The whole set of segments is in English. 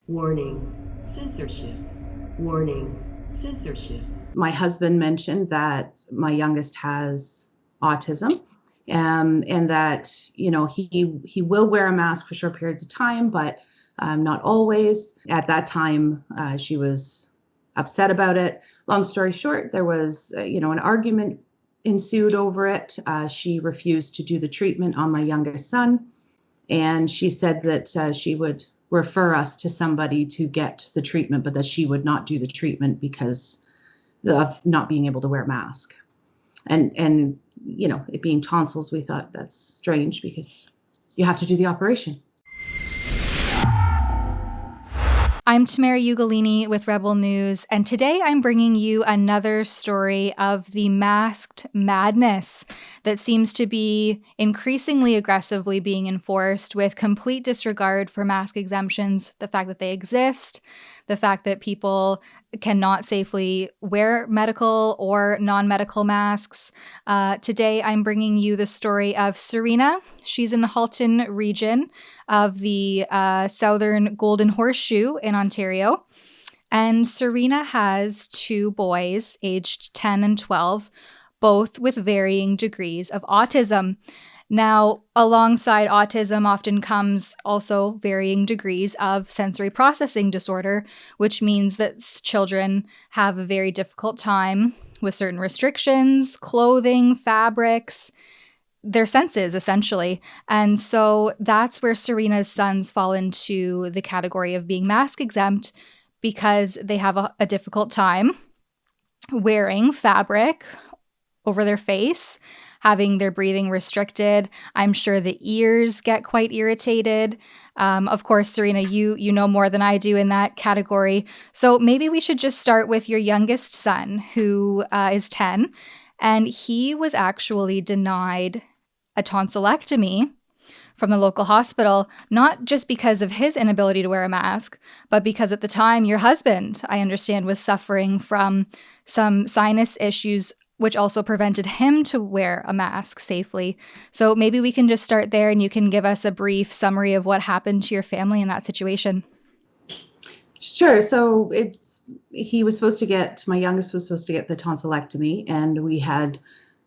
Warning, censorship. Warning, censorship. My husband mentioned that my youngest has autism, and that he will wear a mask for short periods of time, but not always. At that time, she was upset about it. Long story short, there was an argument ensued over it. She refused to do the treatment on my youngest son, and she said that she would refer us to somebody to get the treatment, but that she would not do the treatment because of not being able to wear a mask. And it being tonsils, we thought that's strange because you have to do the operation. I'm Tamara Ugolini with Rebel News, and today I'm bringing you another story of the masked madness that seems to be increasingly aggressively being enforced with complete disregard for mask exemptions, the fact that they exist, the fact that people cannot safely wear medical or non-medical masks. Today I'm bringing you the story of Serena. She's in the Halton region of the southern Golden Horseshoe in Ontario. And Serena has two boys aged 10 and 12, both with varying degrees of autism. Now, alongside autism often comes also varying degrees of sensory processing disorder, which means that children have a very difficult time with certain restrictions, clothing, fabrics, their senses, essentially. And so that's where Serena's sons fall into the category of being mask exempt because they have a difficult time wearing fabric over their face, having their breathing restricted. I'm sure the ears get quite irritated. Of course, Serena, you know more than I do in that category. So maybe we should just start with your youngest son, who is 10, and he was actually denied a tonsillectomy from the local hospital, not just because of his inability to wear a mask, but because at the time your husband, I understand, was suffering from some sinus issues, which also prevented him to wear a mask safely. So maybe we can just start there and you can give us a brief summary of what happened to your family in that situation. Sure. So my youngest was supposed to get the tonsillectomy, and we had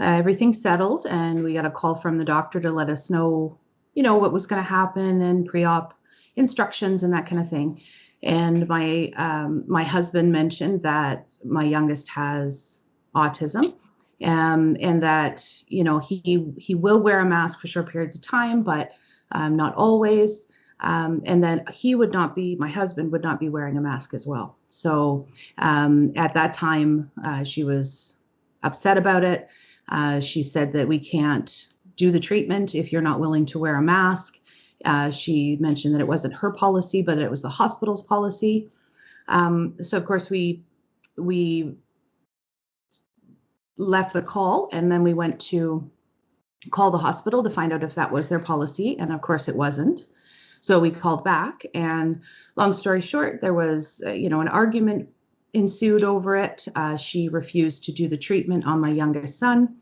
everything settled, and we got a call from the doctor to let us know, what was going to happen and pre-op instructions and that kind of thing. And my husband mentioned that my youngest has autism, and that he will wear a mask for short periods of time, but not always. And then my husband would not be wearing a mask as well. So at that time, she was upset about it. She said that we can't do the treatment if you're not willing to wear a mask. She mentioned that it wasn't her policy, but that it was the hospital's policy. So of course we left the call, and then we went to call the hospital to find out if that was their policy. And of course it wasn't. So we called back, and long story short, there was, an argument ensued over it. She refused to do the treatment on my youngest son,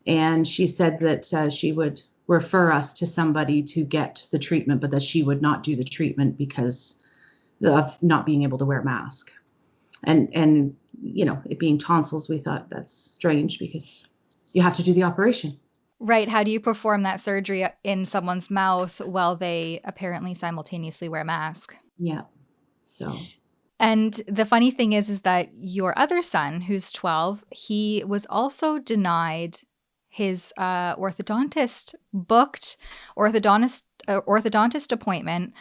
and she said that she would refer us to somebody to get the treatment, but that she would not do the treatment because of not being able to wear a mask. And it being tonsils, we thought that's strange because you have to do the operation. Right. How do you perform that surgery in someone's mouth while they apparently simultaneously wear a mask? Yeah. So. And the funny thing is that your other son, who's 12, he was also denied his orthodontist appointment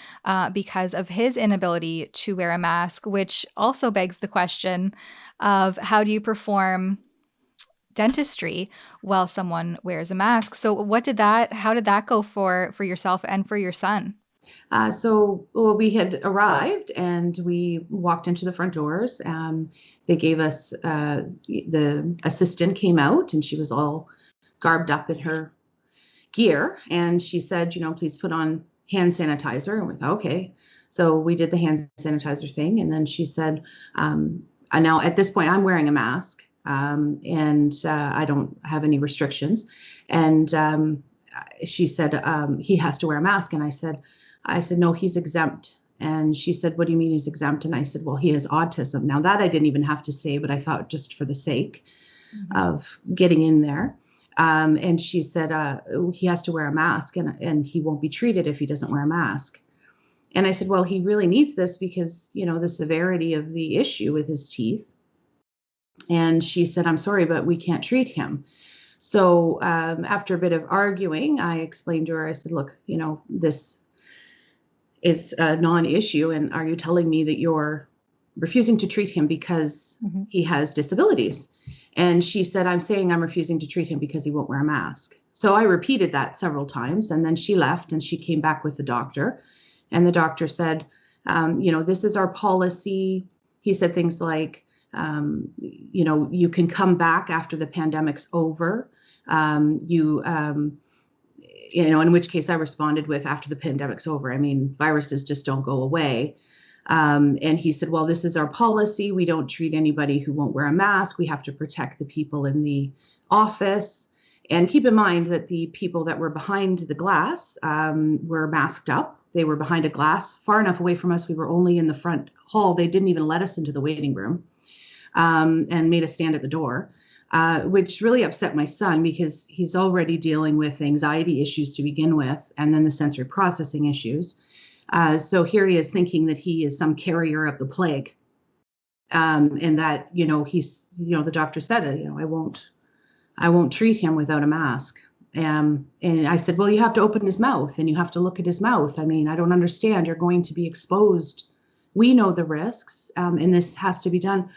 because of his inability to wear a mask, which also begs the question of how do you perform dentistry while someone wears a mask? So how did that go for yourself and for your son? We had arrived and we walked into the front doors. They gave us, the assistant came out, and she was all garbed up in her gear. And she said, please put on hand sanitizer. And we thought, okay. So we did the hand sanitizer thing. And then she said, now at this point, I'm wearing a mask, and I don't have any restrictions. And she said, he has to wear a mask. And I said, no, he's exempt. And she said, what do you mean he's exempt? And I said, well, he has autism. Now that I didn't even have to say, but I thought just for the sake of getting in there. And she said, he has to wear a mask and he won't be treated if he doesn't wear a mask. And I said, well, he really needs this because, the severity of the issue with his teeth. And she said, I'm sorry, but we can't treat him. So after a bit of arguing, I explained to her, I said, look, this is a non-issue. And are you telling me that you're refusing to treat him because he has disabilities? And she said, I'm saying I'm refusing to treat him because he won't wear a mask. So I repeated that several times. And then she left and she came back with the doctor. And the doctor said, this is our policy. He said things like, you can come back after the pandemic's over. In which case I responded with, after the pandemic's over. I mean, viruses just don't go away. And he said, well, this is our policy. We don't treat anybody who won't wear a mask. We have to protect the people in the office. And keep in mind that the people that were behind the glass were masked up. They were behind a glass far enough away from us. We were only in the front hall. They didn't even let us into the waiting room and made us stand at the door, which really upset my son because he's already dealing with anxiety issues to begin with, and then the sensory processing issues. So here he is thinking that he is some carrier of the plague. And that, he's, the doctor said it, I won't treat him without a mask. And I said, well, you have to open his mouth and you have to look at his mouth. I mean, I don't understand. You're going to be exposed. We know the risks, and this has to be done.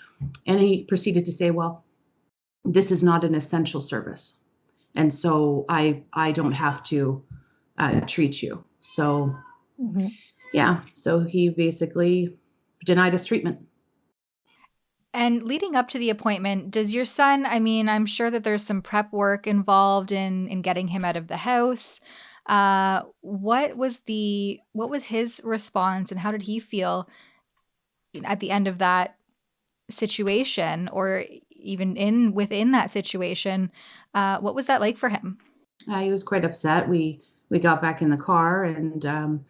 And he proceeded to say, well, this is not an essential service. And so I don't have to treat you. So, yeah, so he basically denied us treatment. And leading up to the appointment, does your son, I'm sure that there's some prep work involved in getting him out of the house. What was his response and how did he feel at the end of that situation, or even within that situation? What was that like for him? He was quite upset. We got back in the car and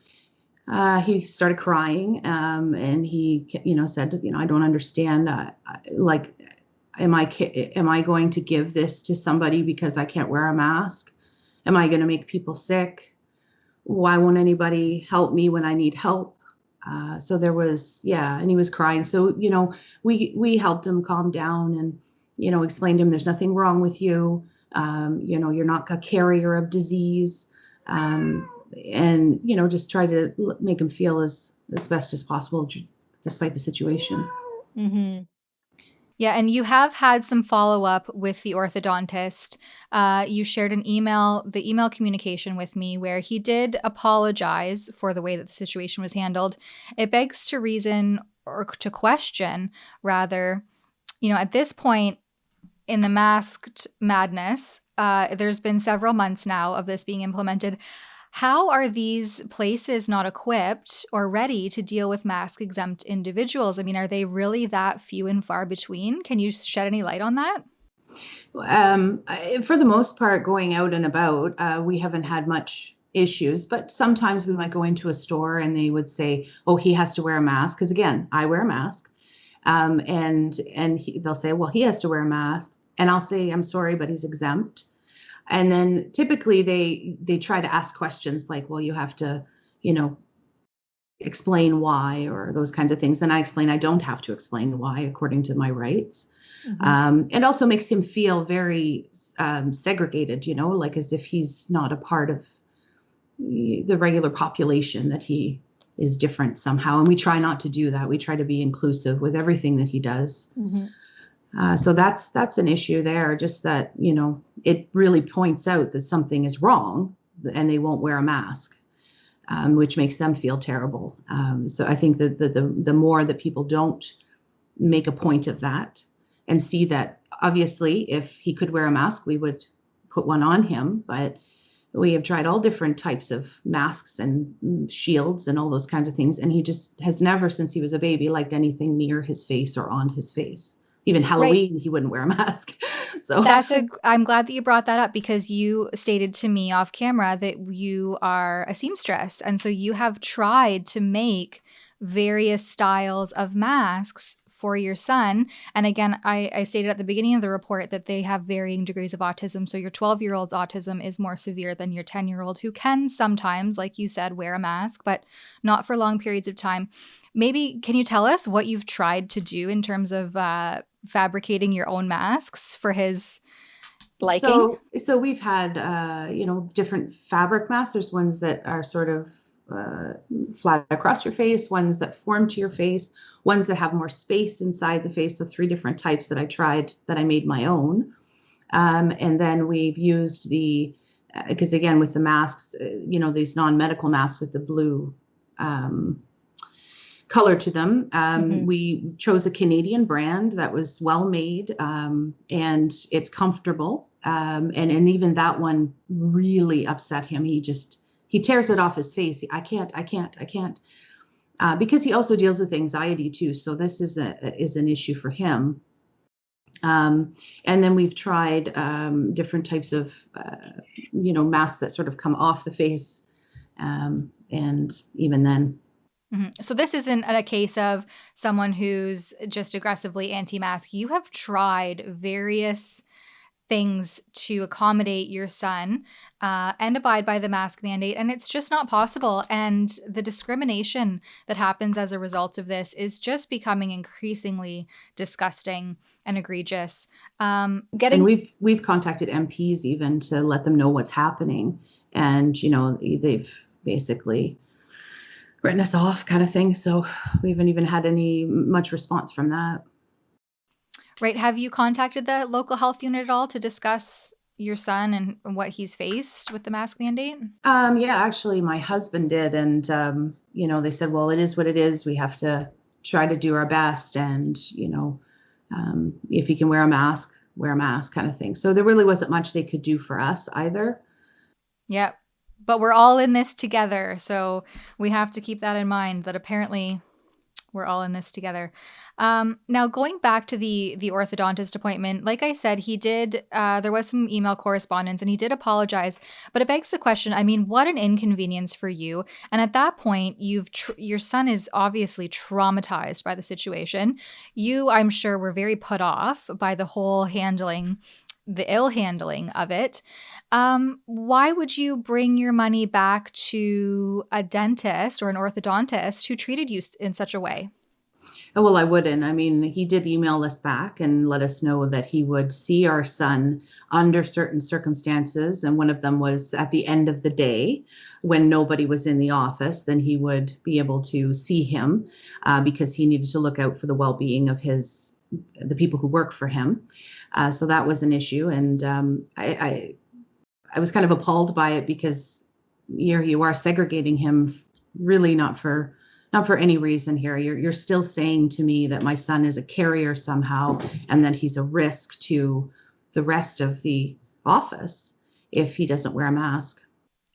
he started crying, and he, said, I don't understand. Am I going to give this to somebody because I can't wear a mask? Am I going to make people sick? Why won't anybody help me when I need help? So there was, and he was crying. So, we helped him calm down and, explained to him there's nothing wrong with you. You're not a carrier of disease. And just try to make him feel as best as possible despite the situation. Yeah, and you have had some follow-up with the orthodontist. You shared the email communication with me where he did apologize for the way that the situation was handled. It begs to reason, or to question rather, at this point in the masked madness, there's been several months now of this being implemented. How are these places not equipped or ready to deal with mask-exempt individuals? Are they really that few and far between? Can you shed any light on that? For the most part, going out and about, we haven't had much issues, but sometimes we might go into a store and they would say, oh, he has to wear a mask. Because again, I wear a mask. And they'll say, well, he has to wear a mask. And I'll say, I'm sorry, but he's exempt. And then typically they try to ask questions like, well, you have to, explain why, or those kinds of things. Then I explain I don't have to explain why according to my rights. It also makes him feel very segregated, like as if he's not a part of the regular population, that he is different somehow. And we try not to do that. We try to be inclusive with everything that he does. So that's an issue there, just that, it really points out that something is wrong and they won't wear a mask, which makes them feel terrible. So I think that the more that people don't make a point of that and see that, obviously, if he could wear a mask, we would put one on him. But we have tried all different types of masks and shields and all those kinds of things. And he just has never, since he was a baby, liked anything near his face or on his face. Even Halloween, right. He wouldn't wear a mask. So I'm glad that you brought that up, because you stated to me off camera that you are a seamstress. And so you have tried to make various styles of masks for your son. And again, I stated at the beginning of the report that they have varying degrees of autism. So your 12-year-old's autism is more severe than your 10-year-old, who can sometimes, like you said, wear a mask, but not for long periods of time. Maybe can you tell us what you've tried to do in terms of fabricating your own masks for his liking? So we've had, different fabric masks. There's ones that are sort of flat across your face, ones that form to your face, ones that have more space inside the face. So 3 different types that I tried that I made my own. And then we've used because again, with the masks, these non-medical masks with the blue color to them. We chose a Canadian brand that was well made, and it's comfortable. And even that one really upset him. He tears it off his face. I can't. Because he also deals with anxiety too. So this is an issue for him. And then we've tried different types of, masks that sort of come off the face. And even then. So this isn't a case of someone who's just aggressively anti-mask. You have tried various things to accommodate your son and abide by the mask mandate, and it's just not possible. And the discrimination that happens as a result of this is just becoming increasingly disgusting and egregious. And we've contacted MPs even to let them know what's happening, and they've basically written us off, kind of thing. So we haven't even had much response from that. Right. Have you contacted the local health unit at all to discuss your son and what he's faced with the mask mandate? Yeah, actually my husband did. And, they said, well, it is what it is. We have to try to do our best. And, if he can wear a mask kind of thing. So there really wasn't much they could do for us either. Yep. But we're all in this together. So we have to keep that in mind, that apparently we're all in this together. Now, going back to the orthodontist appointment, like I said, he did, there was some email correspondence and he did apologize, but it begs the question, I mean, what an inconvenience for you. And at that point, your son is obviously traumatized by the situation. You, I'm sure, were very put off by the whole the ill handling of it. Why would you bring your money back to a dentist or an orthodontist who treated you in such a way? Well, I wouldn't. I mean, he did email us back and let us know that he would see our son under certain circumstances. And one of them was at the end of the day when nobody was in the office, then he would be able to see him because he needed to look out for the well-being of the people who work for him. So that was an issue. And I was kind of appalled by it because you are segregating him really not for any reason here. You're still saying to me that my son is a carrier somehow and that he's a risk to the rest of the office if he doesn't wear a mask.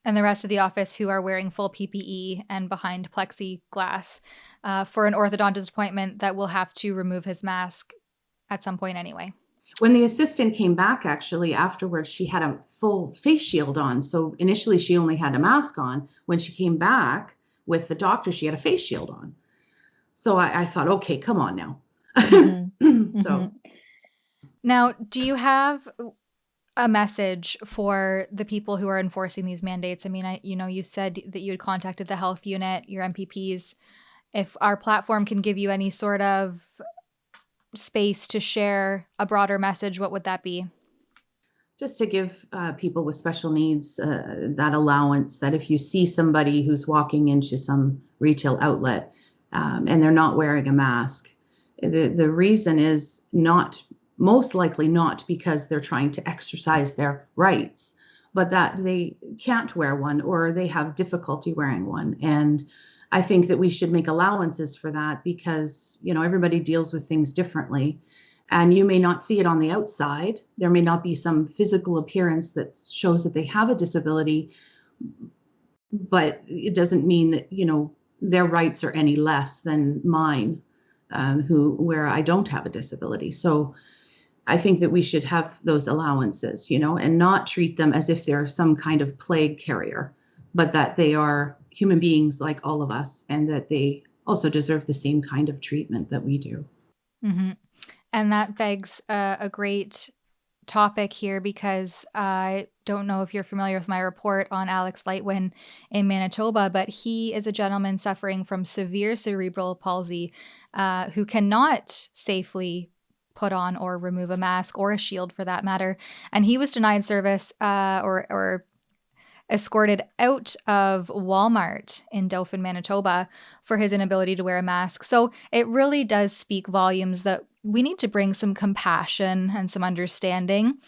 And the rest of the office who are wearing full PPE and behind plexiglass for an orthodontist appointment that will have to remove his mask at some point anyway. When the assistant came back, actually, afterwards, she had a full face shield on. So initially she only had a mask on. When she came back with the doctor, she had a face shield on. So I thought, okay, come on now. Mm-hmm. So now, do you have a message for the people who are enforcing these mandates? I mean, you said that you had contacted the health unit, your MPPs. If our platform can give you any sort of space to share a broader message, what would that be? Just to give people with special needs that allowance, that if you see somebody who's walking into some retail outlet and they're not wearing a mask, the reason is most likely not because they're trying to exercise their rights, but that they can't wear one or they have difficulty wearing one. And I think that we should make allowances for that because, everybody deals with things differently. And you may not see it on the outside. There may not be some physical appearance that shows that they have a disability, but it doesn't mean that, their rights are any less than mine, where I don't have a disability. So I think that we should have those allowances, and not treat them as if they're some kind of plague carrier, but that they are human beings like all of us and that they also deserve the same kind of treatment that we do. Mm-hmm. And that begs a great topic here, because I don't know if you're familiar with my report on Alex Lightwin in Manitoba, but he is a gentleman suffering from severe cerebral palsy who cannot safely put on or remove a mask, or a shield for that matter. And he was denied service or escorted out of Walmart in Dauphin, Manitoba, for his inability to wear a mask. So it really does speak volumes that we need to bring some compassion and some understanding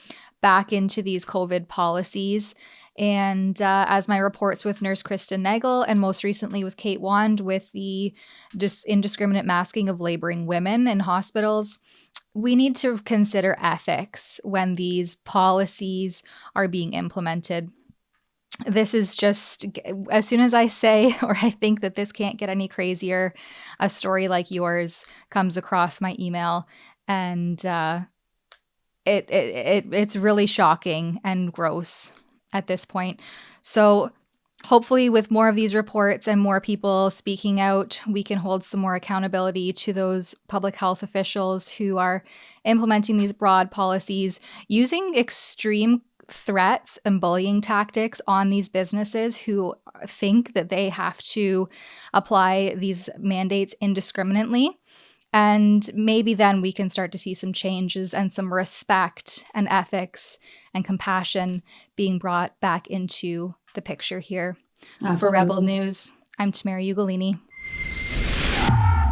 back into these COVID policies. And as my reports with Nurse Kristen Nagel, and most recently with Kate Wand with the indiscriminate masking of laboring women in hospitals, we need to consider ethics when these policies are being implemented. This is just, as soon as I say, or I think that this can't get any crazier, a story like yours comes across my email, and it's really shocking and gross at this point. So hopefully with more of these reports and more people speaking out, we can hold some more accountability to those public health officials who are implementing these broad policies, using extreme threats and bullying tactics on these businesses who think that they have to apply these mandates indiscriminately. And maybe then we can start to see some changes and some respect and ethics and compassion being brought back into the picture here. Absolutely. For Rebel News, I'm Tamara Ugolini.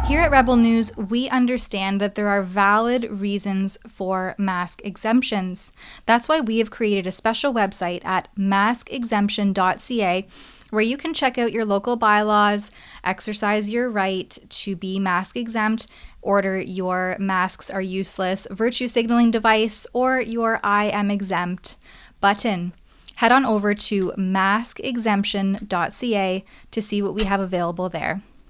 Here at Rebel News, we understand that there are valid reasons for mask exemptions. That's why we have created a special website at maskexemption.ca, where you can check out your local bylaws, exercise your right to be mask exempt, order your masks are useless virtue signaling device, or your I am exempt button. Head on over to maskexemption.ca to see what we have available there.